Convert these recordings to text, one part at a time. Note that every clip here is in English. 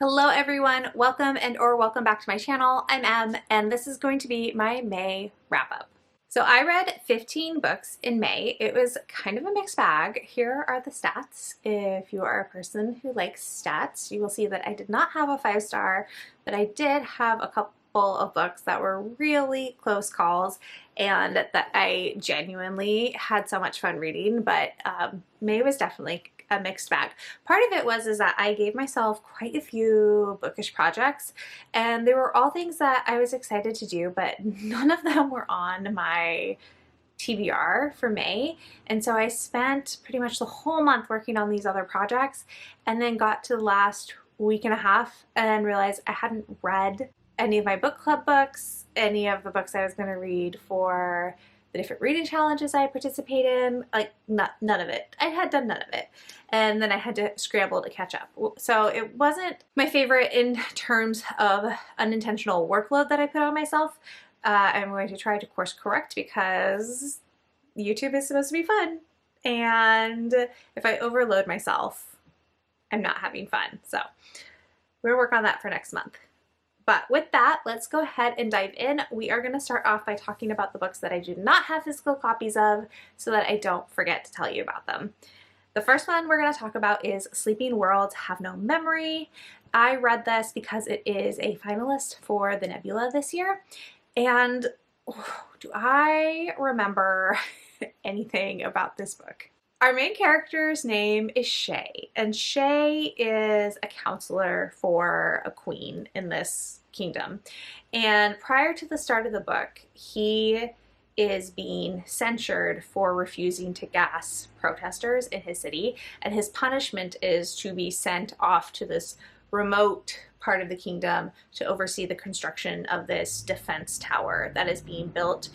Hello everyone, welcome back to my channel. I'm Em, and this is going to be my May wrap-up. So I read 15 books in May. It was kind of a mixed bag. Here are the stats. If you are a person who likes stats, you will see that I did not have a 5-star, but I did have a couple of books that were really close calls and that I genuinely had so much fun reading, but May was definitely a mixed bag. Part of it was that I gave myself quite a few bookish projects, and they were all things that I was excited to do, but none of them were on my TBR for May. And so I spent pretty much the whole month working on these other projects, and then got to the last week and a half and realized I hadn't read any of my book club books, any of the books I was going to read for the different reading challenges I participated in, like none of it. I had done none of it. And then I had to scramble to catch up. So it wasn't my favorite in terms of unintentional workload that I put on myself. I'm going to try to course correct because YouTube is supposed to be fun. And if I overload myself, I'm not having fun. So we're gonna work on that for next month. But with that, let's go ahead and dive in. We are going to start off by talking about the books that I do not have physical copies of so that I don't forget to tell you about them. The first one we're going to talk about is Sleeping Worlds Have No Memory. I read this because it is a finalist for the Nebula this year. And do I remember anything about this book? Our main character's name is Shay, and Shay is a counselor for a queen in this kingdom. And prior to the start of the book, he is being censured for refusing to gas protesters in his city, and his punishment is to be sent off to this remote part of the kingdom to oversee the construction of this defense tower that is being built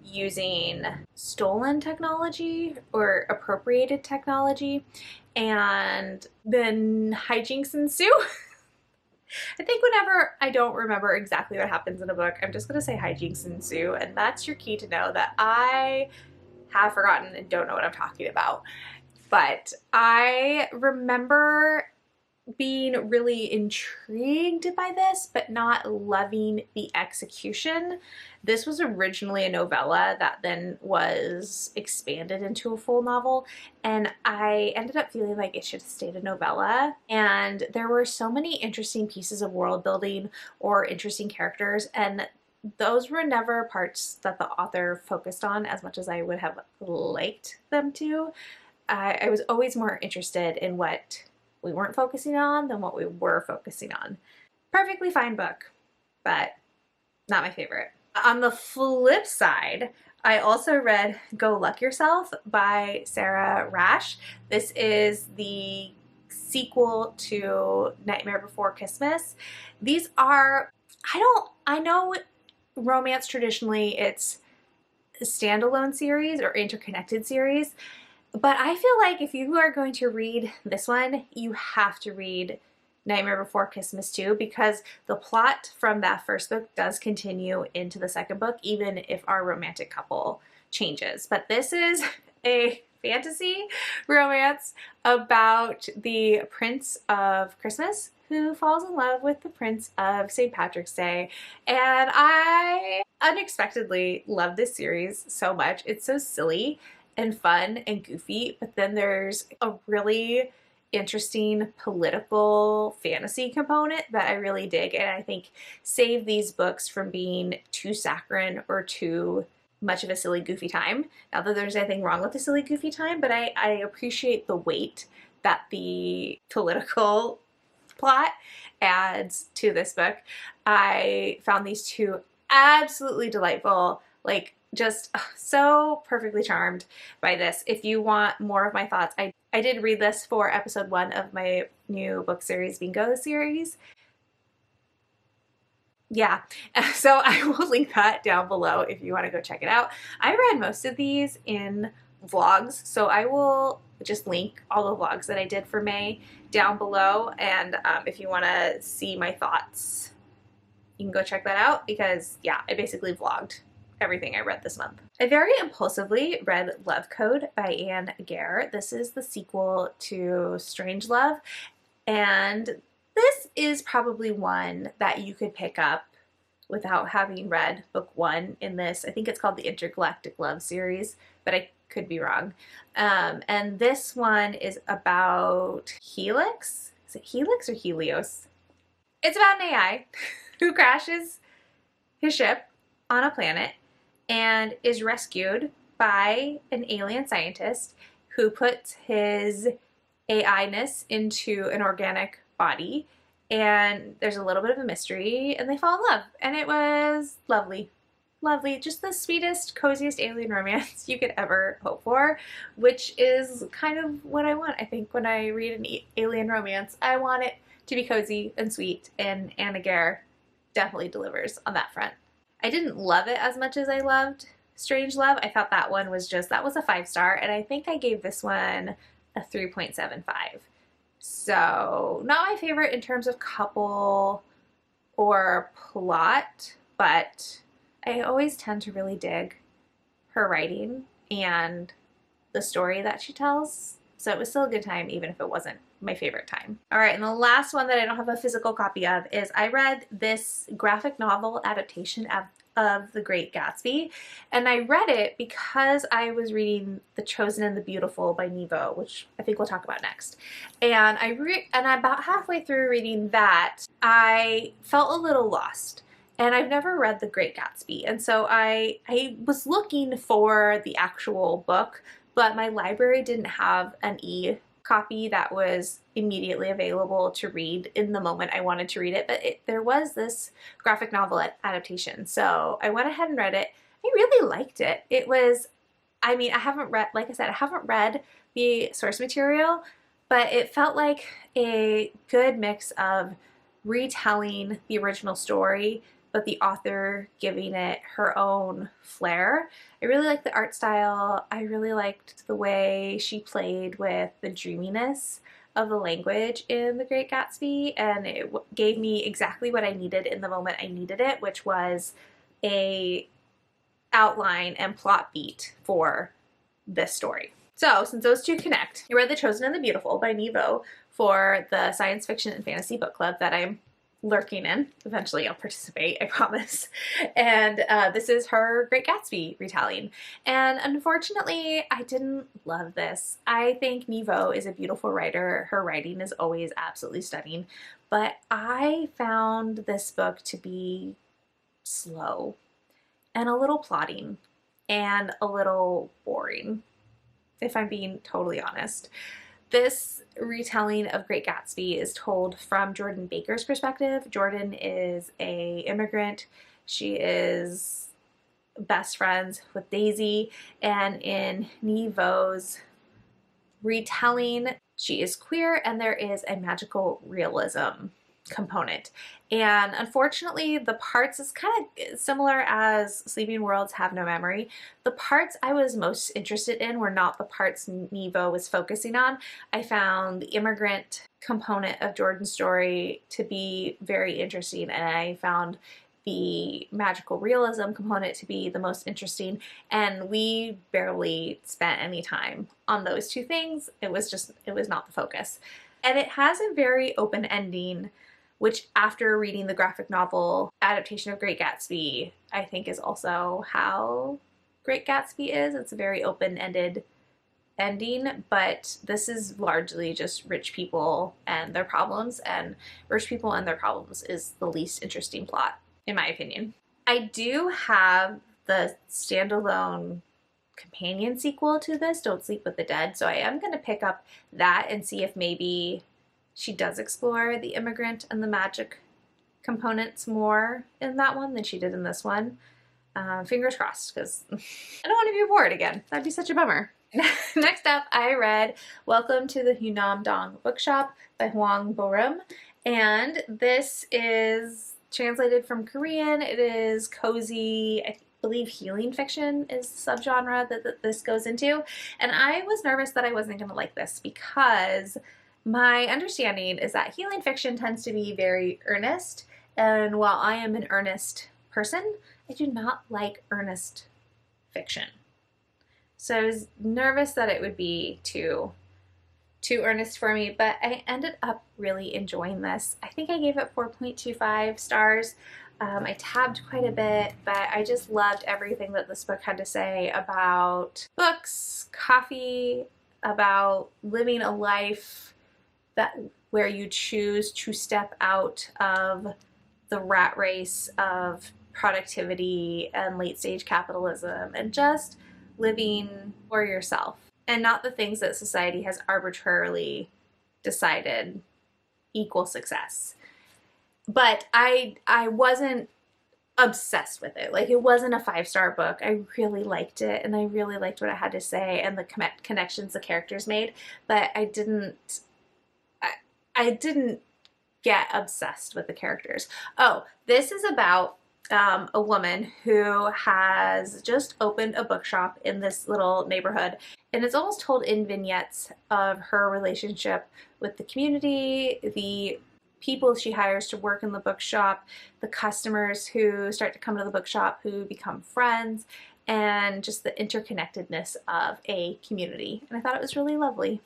using stolen technology or appropriated technology, and then hijinks ensue. I think whenever I don't remember exactly what happens in a book, I'm just going to say hijinks ensue, and that's your key to know that I have forgotten and don't know what I'm talking about. But I remember being really intrigued by this, but not loving the execution. This was originally a novella that then was expanded into a full novel, and I ended up feeling like it should have stayed a novella. And there were so many interesting pieces of world building or interesting characters, and those were never parts that the author focused on as much as I would have liked them to. I was always more interested in what we weren't focusing on than what we were focusing on. Perfectly fine book, but not my favorite. On the flip side, I also read Go Luck Yourself by Sarah Rash. This is the sequel to Nightmare Before Christmas. These are, I know romance traditionally it's a standalone series or interconnected series, but I feel like if you are going to read this one, you have to read Nightmare Before Christmas too, because the plot from that first book does continue into the second book, even if our romantic couple changes. But this is a fantasy romance about the Prince of Christmas who falls in love with the Prince of St. Patrick's Day. And I unexpectedly love this series so much. It's so silly and fun and goofy, but then there's a really interesting political fantasy component that I really dig, and I think save these books from being too saccharine or too much of a silly goofy time. Not that there's anything wrong with the silly goofy time, but I appreciate the weight that the political plot adds to this book. I found these two absolutely delightful, like just so perfectly charmed by this. If you want more of my thoughts, I did read this for episode 1 of my new book series Bingo series. Yeah, so I will link that down below if you want to go check it out. I read most of these in vlogs, so I will just link all the vlogs that I did for May down below, and if you want to see my thoughts, you can go check that out, because yeah, I basically vlogged everything I read this month. I very impulsively read Love Code by Anne Gare. This is the sequel to Strangelove, and This is probably one that you could pick up without having read book one in this. I think it's called the Intergalactic Love series, but I could be wrong. And this one is about Helix. Is it Helix or Helios? It's about an AI who crashes his ship on a planet and is rescued by an alien scientist who puts his AI-ness into an organic body, and there's a little bit of a mystery, and they fall in love, and it was lovely. Lovely, just the sweetest, coziest alien romance you could ever hope for, which is kind of what I want. I think when I read an alien romance, I want it to be cozy and sweet, and Anna Gare definitely delivers on that front. I didn't love it as much as I loved Strangelove. I thought that one was that was a 5-star, and I think I gave this one a 3.75. So not my favorite in terms of couple or plot, but I always tend to really dig her writing and the story that she tells. So it was still a good time, even if it wasn't my favorite time. All right, and the last one that I don't have a physical copy of is I read this graphic novel adaptation of The Great Gatsby, and I read it because I was reading The Chosen and the Beautiful by Nevo, which I think we'll talk about next. And about halfway through reading that, I felt a little lost. And I've never read The Great Gatsby, and so I was looking for the actual book, but my library didn't have an e-copy that was immediately available to read in the moment I wanted to read it, but there was this graphic novel adaptation, so I went ahead and read it. I really liked it. It was, I mean, I haven't read, like I said, I haven't read the source material, but it felt like a good mix of retelling the original story, but the author giving it her own flair. I really liked the art style. I really liked the way she played with the dreaminess of the language in The Great Gatsby, and it gave me exactly what I needed in the moment I needed it, which was a outline and plot beat for this story. So since those two connect, I read The Chosen and the Beautiful by Nevo for the science fiction and fantasy book club that I'm lurking in. Eventually I'll participate, I promise. And this is her Great Gatsby retelling. And unfortunately, I didn't love this. I think Nevo is a beautiful writer. Her writing is always absolutely stunning. But I found this book to be slow and a little plotting and a little boring, if I'm being totally honest. This retelling of Great Gatsby is told from Jordan Baker's perspective. Jordan is an immigrant. She is best friends with Daisy, and in Nevo's retelling, she is queer and there is a magical realism component. And unfortunately, the parts is kind of similar as Sleeping Worlds Have No Memory. The parts I was most interested in were not the parts Nevo was focusing on. I found the immigrant component of Jordan's story to be very interesting, and I found the magical realism component to be the most interesting, and we barely spent any time on those two things. It was not the focus. And it has a very open ending, which after reading the graphic novel adaptation of Great Gatsby, I think is also how Great Gatsby is. It's a very open-ended ending, but this is largely just rich people and their problems, and rich people and their problems is the least interesting plot, in my opinion. I do have the standalone companion sequel to this, Don't Sleep with the Dead, so I am going to pick up that and see if maybe she does explore the immigrant and the magic components more in that one than she did in this one. Fingers crossed, because I don't want to be bored again. That'd be such a bummer. Next up, I read Welcome to the Hunam Dong Bookshop by Hwang Bo-rim, and this is translated from Korean. It is cozy, I believe healing fiction is the subgenre that this goes into, and I was nervous that I wasn't going to like this because my understanding is that healing fiction tends to be very earnest, and while I am an earnest person, I do not like earnest fiction. So I was nervous that it would be too too earnest for me, but I ended up really enjoying this. I think I gave it 4.25 stars. I tabbed quite a bit, but I just loved everything that this book had to say about books, coffee, about living a life that where you choose to step out of the rat race of productivity and late stage capitalism and just living for yourself and not the things that society has arbitrarily decided equal success. But I wasn't obsessed with it. Like, it wasn't a 5-star book. I really liked it and I really liked what it had to say and the connections the characters made, but I didn't get obsessed with the characters. Oh, this is about a woman who has just opened a bookshop in this little neighborhood, and it's almost told in vignettes of her relationship with the community, the people she hires to work in the bookshop, the customers who start to come to the bookshop who become friends, and just the interconnectedness of a community. And I thought it was really lovely.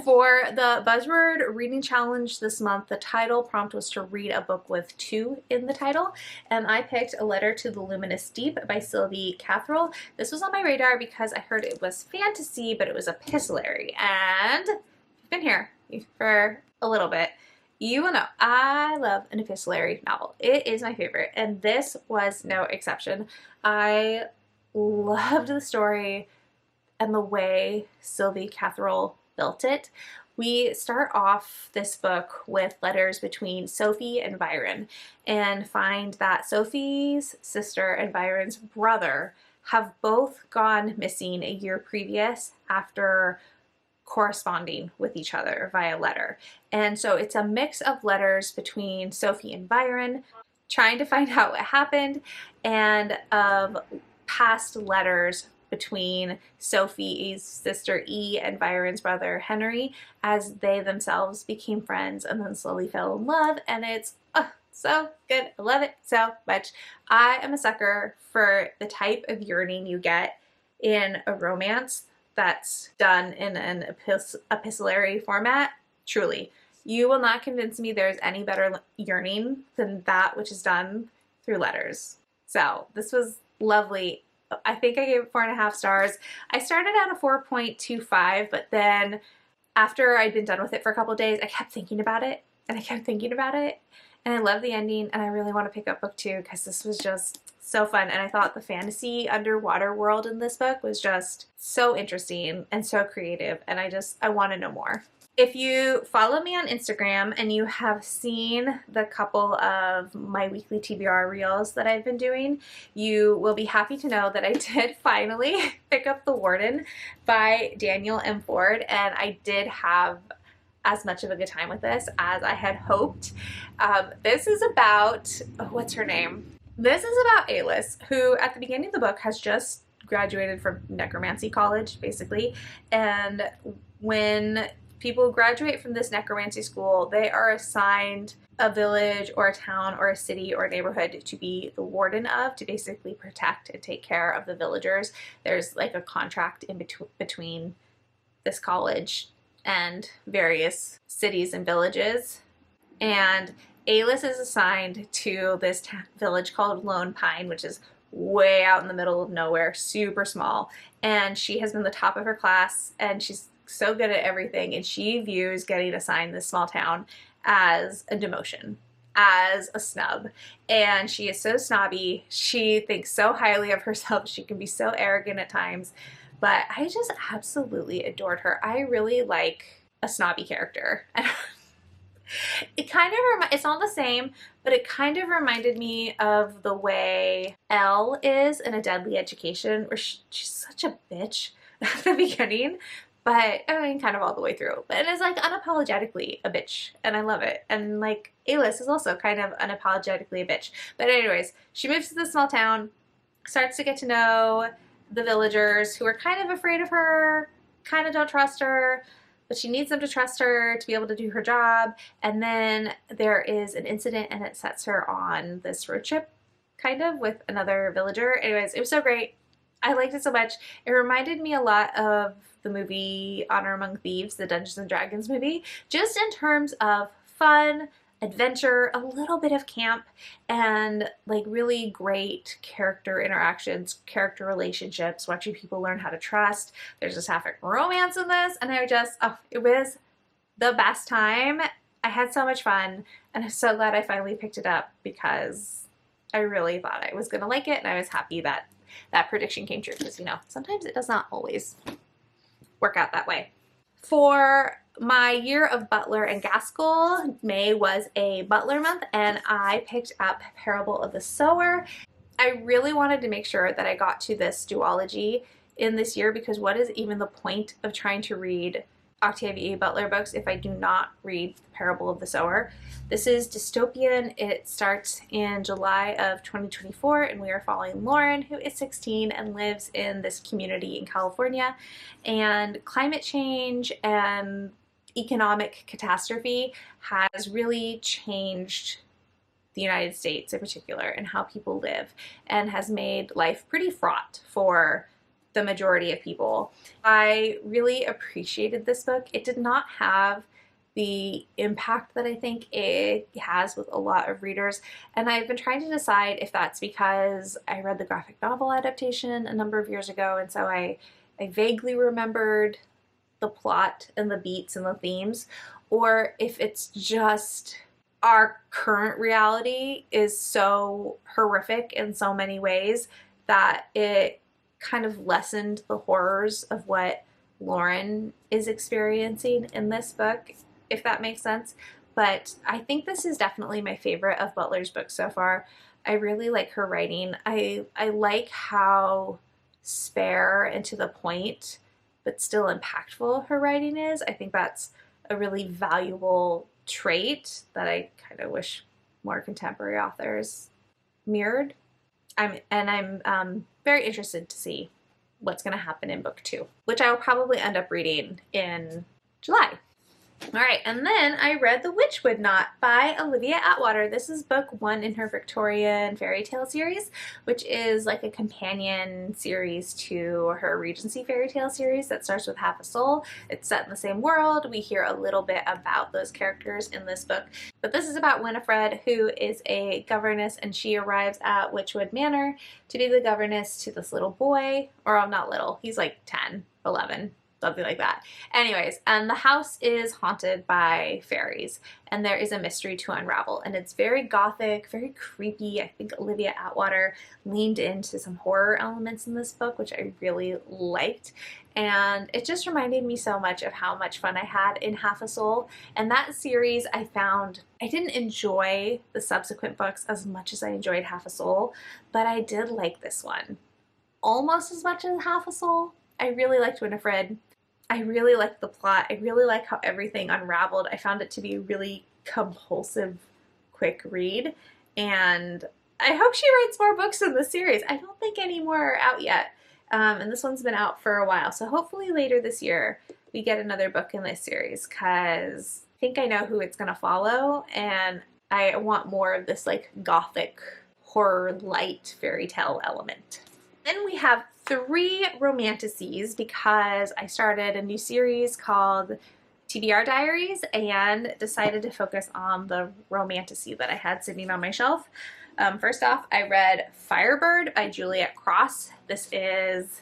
For the Buzzword Reading Challenge this month, the title prompt was to read a book with 2 in the title, and I picked A Letter to the Luminous Deep by Sylvie Catherall. This was on my radar because I heard it was fantasy, but it was epistolary, and if you've been here for a little bit, you will know I love an epistolary novel. It is my favorite, and this was no exception. I loved the story and the way Sylvie Catherall built it. We start off this book with letters between Sophie and Byron and find that Sophie's sister and Byron's brother have both gone missing a year previous after corresponding with each other via letter. And so it's a mix of letters between Sophie and Byron trying to find out what happened, and of past letters between Sophie's sister E and Byron's brother Henry as they themselves became friends and then slowly fell in love. And it's so good. I love it so much. I am a sucker for the type of yearning you get in a romance that's done in an epistolary format. Truly, you will not convince me there's any better yearning than that which is done through letters. So this was lovely. I think I gave it 4.5 stars. I started at a 4.25, but then after I'd been done with it for a couple of days, I kept thinking about it and I kept thinking about it, and I love the ending and I really want to pick up book 2 because this was just so fun. And I thought the fantasy underwater world in this book was just so interesting and so creative, and I want to know more. If you follow me on Instagram and you have seen the couple of my weekly TBR reels that I've been doing, you will be happy to know that I did finally pick up The Warden by Daniel M. Ford, and I did have as much of a good time with this as I had hoped. This is about, what's her name? This is about Alice, who at the beginning of the book has just graduated from necromancy college, basically, and when people graduate from this necromancy school, they are assigned a village or a town or a city or a neighborhood to be the warden of, to basically protect and take care of the villagers. There's like a contract in between this college and various cities and villages. And Alice is assigned to this village called Lone Pine, which is way out in the middle of nowhere, super small. And she has been the top of her class, and she's so good at everything, and she views getting assigned this small town as a demotion, as a snub. And she is so snobby. She thinks so highly of herself. She can be so arrogant at times, but I just absolutely adored her. I really like a snobby character. It kind of it's not the same, but it kind of reminded me of the way Elle is in A Deadly Education, where she's such a bitch at the beginning, but I mean, kind of all the way through. But it is like unapologetically a bitch, and I love it. And like Alice is also kind of unapologetically a bitch. But anyways, she moves to this small town, starts to get to know the villagers who are kind of afraid of her, kind of don't trust her, but she needs them to trust her to be able to do her job. And then there is an incident and it sets her on this road trip, kind of, with another villager. Anyways, it was so great. I liked it so much. It reminded me a lot of the movie Honor Among Thieves, the Dungeons and Dragons movie, just in terms of fun, adventure, a little bit of camp, and like really great character interactions, character relationships, watching people learn how to trust. There's a sapphic romance in this, and it was the best time. I had so much fun, and I'm so glad I finally picked it up because I really thought I was going to like it, and I was happy that that prediction came true because, you know, sometimes it does not always work out that way. For my year of Butler and Gaskell, May was a Butler month, and I picked up Parable of the Sower. I really wanted to make sure that I got to this duology in this year because what is even the point of trying to read Octavia E. Butler books if I do not read Parable of the Sower? This is dystopian. It starts in July of 2024, and we are following Lauren, who is 16 and lives in this community in California. And climate change and economic catastrophe has really changed the United States in particular and how people live, and has made life pretty fraught for the majority of people. I really appreciated this book. It did not have the impact that I think it has with a lot of readers, and I've been trying to decide if that's because I read the graphic novel adaptation a number of years ago, and so I vaguely remembered the plot and the beats and the themes, or if it's just our current reality is so horrific in so many ways that it kind of lessened the horrors of what Lauren is experiencing in this book, if that makes sense. But I think this is definitely my favorite of Butler's books so far. I really like her writing. I like how spare and to the point, but still impactful her writing is. I think that's a really valuable trait that I kind of wish more contemporary authors mirrored. I'm very interested to see what's going to happen in book 2, which I will probably end up reading in July. All right, and then I read The Witch Would Not by Olivia Atwater. This is book 1 in her Victorian fairy tale series, which is like a companion series to her Regency fairy tale series that starts with Half a Soul. It's set in the same world. We hear a little bit about those characters in this book, but this is about Winifred, who is a governess, and she arrives at Witchwood Manor to be the governess to this little boy, or not little, he's like 10, 11. Something like that. Anyways, and the house is haunted by fairies, and there is a mystery to unravel, and it's very gothic, very creepy. I think Olivia Atwater leaned into some horror elements in this book, which I really liked, and it just reminded me so much of how much fun I had in Half a Soul. And that series, I found I didn't enjoy the subsequent books as much as I enjoyed Half a Soul, but I did like this one almost as much as Half a Soul. I really liked Winifred. I really liked the plot. I really like how everything unraveled. I found it to be a really compulsive, quick read, and I hope she writes more books in the series. I don't think any more are out yet, and this one's been out for a while, so hopefully later this year we get another book in this series, because I think I know who it's going to follow, and I want more of this like gothic horror light fairy tale element. Then we have 3 romantasies because I started a new series called TBR Diaries and decided to focus on the romantasy that I had sitting on my shelf. First off, I read Firebird by Juliet Cross. This is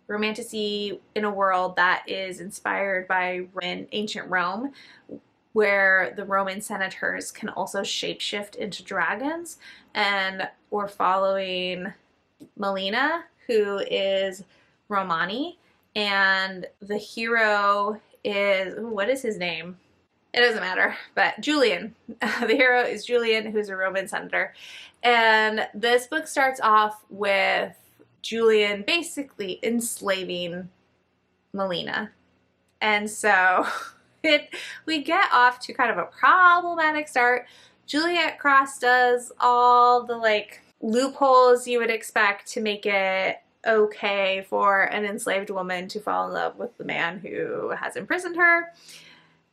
romantasy in a world that is inspired by ancient Rome, where the Roman senators can also shapeshift into dragons, and we're following Melina, who is Romani, and the hero is, what is his name? It doesn't matter, but Julian. The hero is Julian, who's a Roman senator, and this book starts off with Julian basically enslaving Melina, and so we get off to kind of a problematic start. Juliet Cross does all the like loopholes you would expect to make it okay for an enslaved woman to fall in love with the man who has imprisoned her.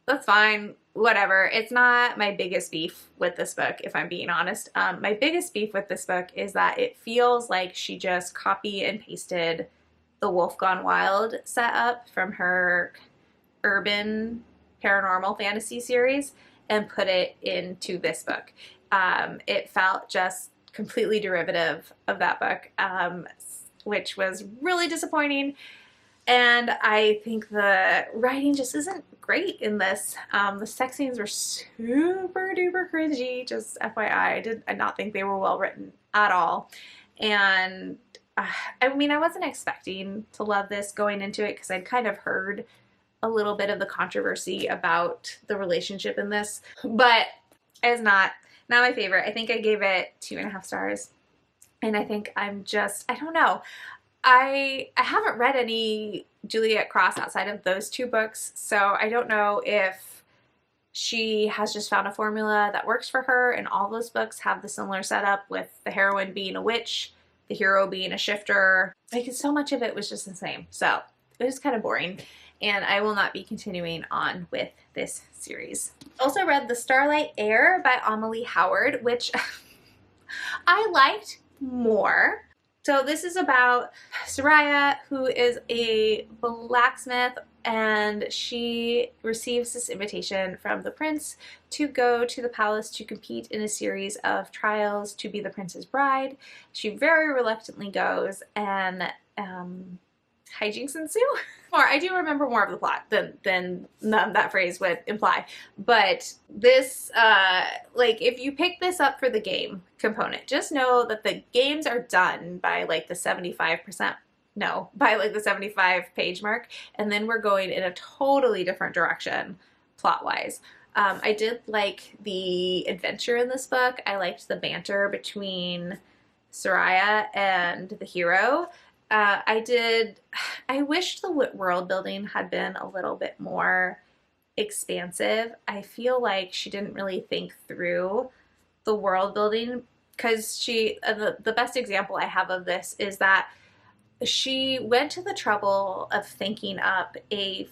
That's fine. whatever. It's not my biggest beef with this book, if I'm being honest. My biggest beef with this book is that it feels like she just copy and pasted the Wolf Gone Wild setup from her urban paranormal fantasy series and put it into this book. It felt just completely derivative of that book, which was really disappointing. And I think the writing just isn't great in this. The sex scenes were super duper cringy, just FYI. I did not think they were well written at all. And I mean, I wasn't expecting to love this going into it because I'd kind of heard a little bit of the controversy about the relationship in this, but it's not my favorite. I think I gave it 2.5 stars. And I think I don't know. I haven't read any Juliet Cross outside of those 2 books, so I don't know if she has just found a formula that works for her, and all those books have the similar setup with the heroine being a witch, the hero being a shifter. Like, so much of it was just the same. So it was kind of boring, and I will not be continuing on with this series. Also read The Starlight Heir by Amelie Howard, which I liked more. So this is about Soraya, who is a blacksmith, and she receives this invitation from the prince to go to the palace to compete in a series of trials to be the prince's bride. She very reluctantly goes, and hijinks ensue. I do remember more of the plot than that phrase would imply. But this, like, if you pick this up for the game component, just know that the games are done by like the 75%, no, by like the 75 page mark. And then we're going in a totally different direction plot-wise. I did like the adventure in this book. I liked the banter between Soraya and the hero. I wished the world building had been a little bit more expansive. I feel like she didn't really think through the world building, because the best example I have of this is that she went to the trouble of thinking up a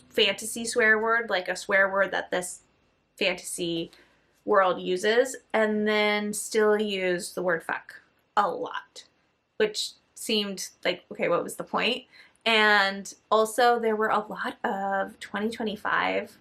fantasy swear word, like a swear word that this fantasy world uses, and then still used the word fuck a lot, which seemed like, okay, what was the point? And also there were a lot of 2025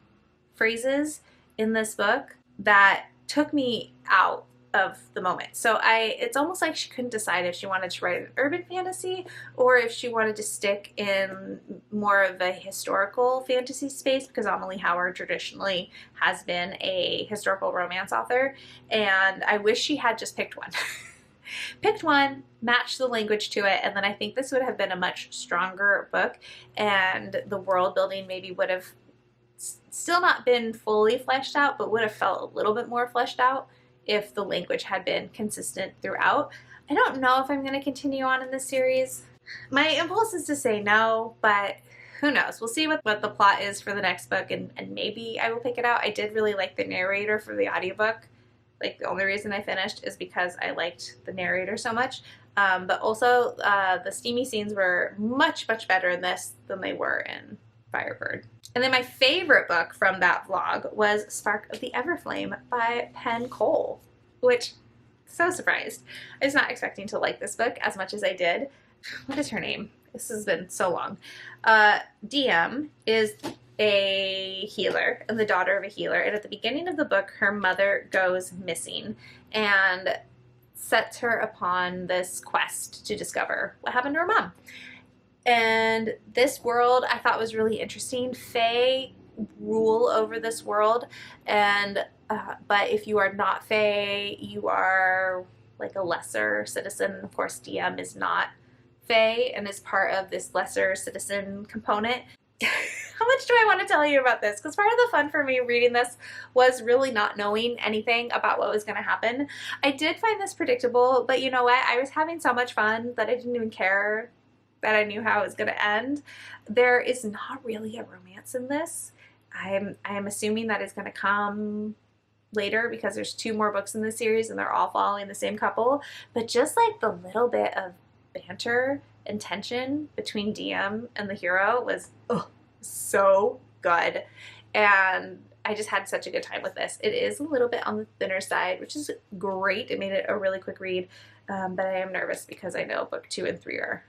phrases in this book that took me out of the moment. So it's almost like she couldn't decide if she wanted to write an urban fantasy or if she wanted to stick in more of a historical fantasy space, because Amelie Howard traditionally has been a historical romance author, and I wish she had just picked one. Picked one, matched the language to it, and then I think this would have been a much stronger book, and the world building maybe would have still not been fully fleshed out, but would have felt a little bit more fleshed out if the language had been consistent throughout. I don't know if I'm going to continue on in this series. My impulse is to say no, but who knows? We'll see what the plot is for the next book, and maybe I will pick it out. I did really like the narrator for the audiobook. Like, the only reason I finished is because I liked the narrator so much. But also, the steamy scenes were much, much better in this than they were in Firebird. And then my favorite book from that vlog was Spark of the Everflame by Penn Cole, which, so surprised. I was not expecting to like this book as much as I did. What is her name? This has been so long. DM is a healer and the daughter of a healer, and at the beginning of the book her mother goes missing and sets her upon this quest to discover what happened to her mom. And this world I thought was really interesting. Fae rule over this world, and but if you are not Fae, you are like a lesser citizen. Of course, DM is not Fae and is part of this lesser citizen component. How much do I want to tell you about this? Because part of the fun for me reading this was really not knowing anything about what was going to happen. I did find this predictable, but you know what? I was having so much fun that I didn't even care that I knew how it was going to end. There is not really a romance in this. I am assuming that is going to come later because there's 2 more books in this series and they're all following the same couple. But just like the little bit of banter and tension between DM and the hero was so good. And I just had such a good time with this. It is a little bit on the thinner side, which is great. It made it a really quick read, but I am nervous because I know book 2 and 3 are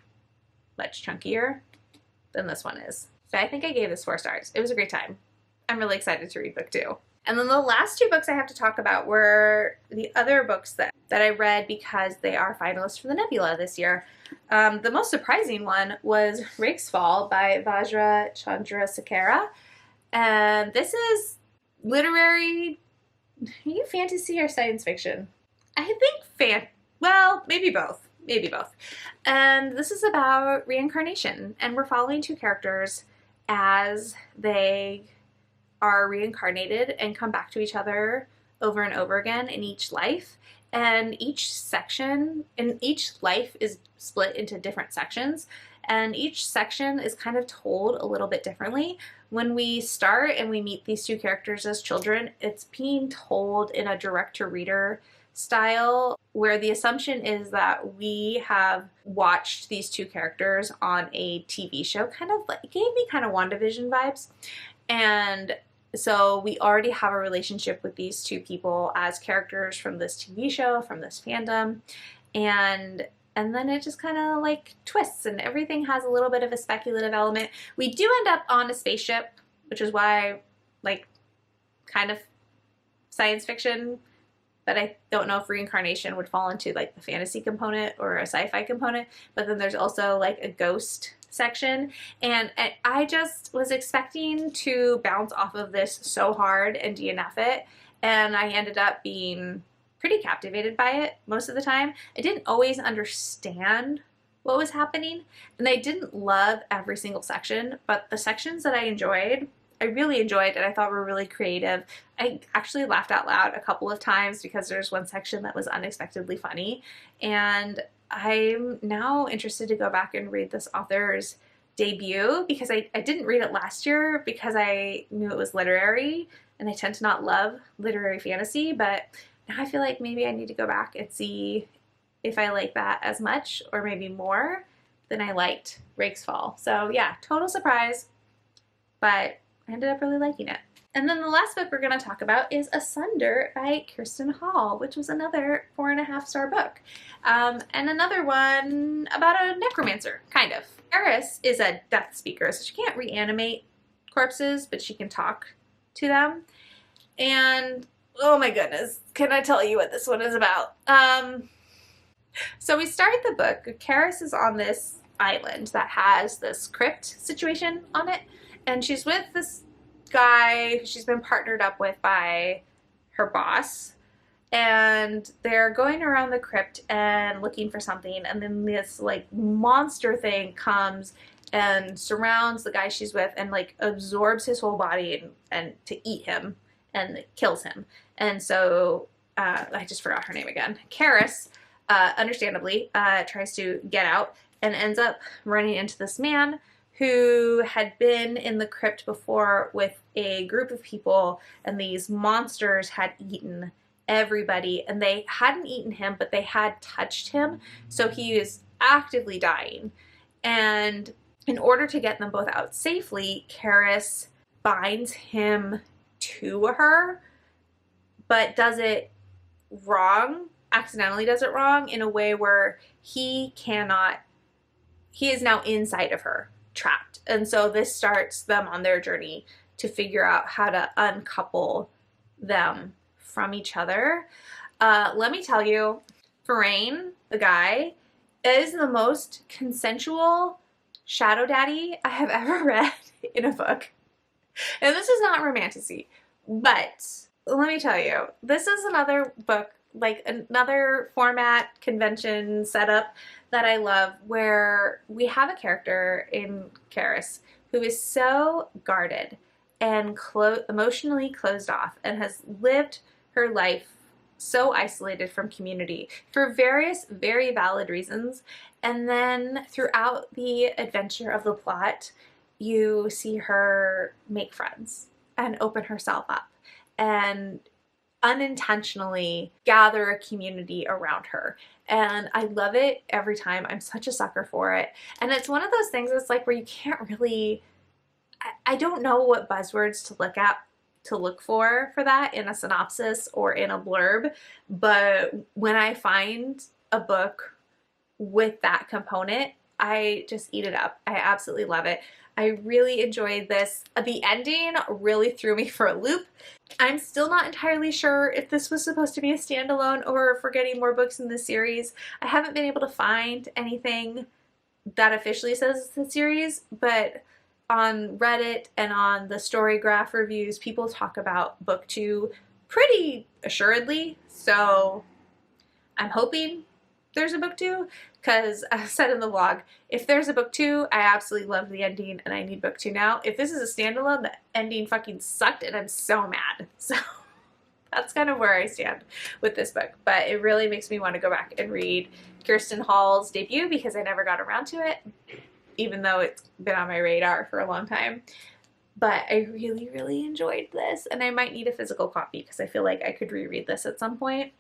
much chunkier than this one is. So I think I gave this 4 stars. It was a great time. I'm really excited to read book 2. And then the last 2 books I have to talk about were the other books that I read because they are finalists for the Nebula this year. The most surprising one was Rake's Fall by Vajra Chandrasekhara. And this is literary, are you fantasy or science fiction? I think well, maybe both. Maybe both. And this is about reincarnation. And we're following 2 characters as they are reincarnated and come back to each other over and over again in each life. And each section in each life is split into different sections. And each section is kind of told a little bit differently. When we start and we meet these 2 characters as children, it's being told in a direct-to-reader style where the assumption is that we have watched these 2 characters on a TV show. It gave me kind of WandaVision vibes. And so we already have a relationship with these 2 people as characters from this TV show, from this fandom. And then it just kind of like twists and everything has a little bit of a speculative element. We do end up on a spaceship, which is why, like, kind of science fiction, but I don't know if reincarnation would fall into like the fantasy component or a sci-fi component. But then there's also like a ghost section, and I just was expecting to bounce off of this so hard and DNF it, and I ended up being pretty captivated by it most of the time. I didn't always understand what was happening, and I didn't love every single section, but the sections that I really enjoyed and I thought were really creative. I actually laughed out loud a couple of times because there's one section that was unexpectedly funny, and I'm now interested to go back and read this author's debut because I didn't read it last year because I knew it was literary, and I tend to not love literary fantasy, but now I feel like maybe I need to go back and see if I like that as much or maybe more than I liked Rake's Fall. So yeah, total surprise, but I ended up really liking it. And then the last book we're going to talk about is Asunder by Kirsten Hall, which was another 4.5-star book. And another one about a necromancer, kind of. Eris is a death speaker, so she can't reanimate corpses, but she can talk to them. And oh my goodness, can I tell you what this one is about? So we start the book. Karis is on this island that has this crypt situation on it, and she's with this guy who she's been partnered up with by her boss, and they're going around the crypt and looking for something, and then this like monster thing comes and surrounds the guy she's with and like absorbs his whole body and to eat him and kills him. And so I just forgot her name again. Karis, understandably, tries to get out and ends up running into this man who had been in the crypt before with a group of people, and these monsters had eaten everybody, and they hadn't eaten him, but they had touched him, so he is actively dying. And in order to get them both out safely, Karis binds him to her, but does it wrong, accidentally does it wrong, in a way where he is now inside of her, trapped. And so this starts them on their journey to figure out how to uncouple them from each other. Let me tell you, Farain, the guy, is the most consensual shadow daddy I have ever read in a book. And this is not romantasy, but let me tell you, this is another book, like another format, convention, setup that I love, where we have a character in Karis who is so guarded and emotionally closed off and has lived her life so isolated from community for various very valid reasons. And then throughout the adventure of the plot, you see her make friends and open herself up and unintentionally gather a community around her. And I love it every time. I'm such a sucker for it. And it's one of those things that's like where you can't really, I don't know what buzzwords to look at to look for that in a synopsis or in a blurb, but when I find a book with that component, I just eat it up. I absolutely love it. I really enjoyed this. The ending really threw me for a loop. I'm still not entirely sure if this was supposed to be a standalone or if we're getting more books in this series. I haven't been able to find anything that officially says it's a series, but on Reddit and on the Storygraph reviews, people talk about book 2 pretty assuredly, so I'm hoping there's a book 2, because I said in the vlog, if there's a book 2, I absolutely love the ending and I need book 2 now. If this is a standalone, the ending fucking sucked and I'm so mad. So that's kind of where I stand with this book, but it really makes me want to go back and read Kirsten Hall's debut because I never got around to it, even though it's been on my radar for a long time. But I really, really enjoyed this, and I might need a physical copy because I feel like I could reread this at some point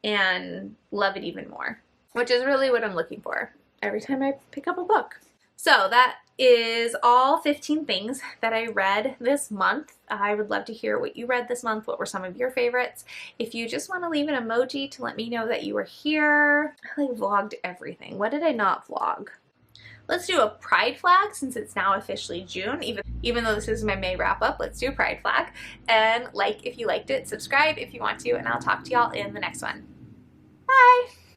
and love it even more, which is really what I'm looking for every time I pick up a book. So that is all 15 things that I read this month. I would love to hear what you read this month. What were some of your favorites? If you just want to leave an emoji to let me know that you were here. I like vlogged everything. What did I not vlog? Let's do a pride flag since it's now officially June. Even though this is my May wrap up, let's do a pride flag. And like if you liked it, subscribe if you want to, and I'll talk to y'all in the next one. Bye!